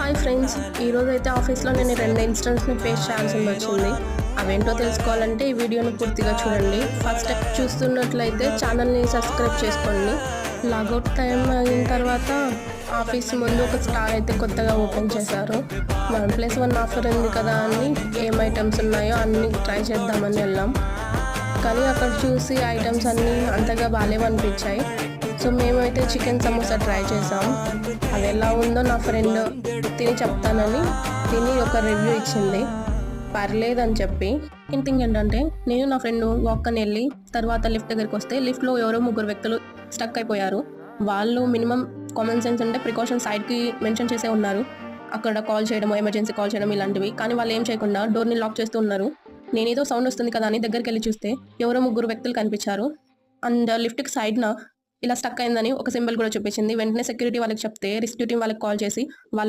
Hi friends, ఈరోజు అయితే ఆఫీస్లో నేను 2 ఇన్సిడెంట్స్ని ఫేస్ చేయాల్సి వచ్చింది. అవేంటో తెలుసుకోవాలంటే ఈ వీడియోని పూర్తిగా చూడండి. ఫస్ట్ స్టెప్ చూస్తున్నట్లయితే ఛానల్ని సబ్స్క్రైబ్ చేసుకోండి. లాగౌట్ టైం అయిన తర్వాత ఆఫీస్ ముందు ఒక స్టాల్ అయితే కొత్తగా ఓపెన్ చేశారు. 1+1 ఆఫర్ ఉంది కదా అని ఏం ఐటమ్స్ ఉన్నాయో అన్నీ ట్రై చేద్దామని వెళ్ళాం. కానీ అక్కడ చూసి ఐటమ్స్ అన్నీ అంతగా బాగాలేవనిపించాయి. సో మేమైతే చికెన్ సమోసా ట్రై చేసాం. అది ఎలా ఉందో నా ఫ్రెండ్ తిని చెప్తానని తిని ఒక రివ్యూ ఇచ్చింది, పర్లేదని చెప్పి. థింగ్ ఏంటంటే, నేను నా ఫ్రెండ్ వాక్ అని వెళ్ళి తర్వాత లిఫ్ట్ దగ్గరికి వస్తే లిఫ్ట్లో ఎవరో 3 వ్యక్తులు స్టక్ అయిపోయారు. వాళ్ళు మినిమం కామన్ సెన్స్ అంటే ప్రికాషన్ సైడ్కి మెన్షన్ చేసే ఉన్నారు, అక్కడ కాల్ చేయడం, ఎమర్జెన్సీ కాల్ చేయడం ఇలాంటివి. కానీ వాళ్ళు ఏం చేయకుండా డోర్ని లాక్ చేస్తూ ఉన్నారు. నేనేదో సౌండ్ వస్తుంది కదా అని దగ్గరికి వెళ్ళి చూస్తే ఎవరో 3 వ్యక్తులు కనిపించారు. అండ్ లిఫ్ట్కి సైడ్న ఇలా స్టక్ అయిందని ఒక సింబల్ కూడా చూపించింది. వెంటనే సెక్యూరిటీ వాళ్ళకి చెప్తే రెస్క్యూ టీం వాళ్ళకి కాల్ చేసి వాళ్ళు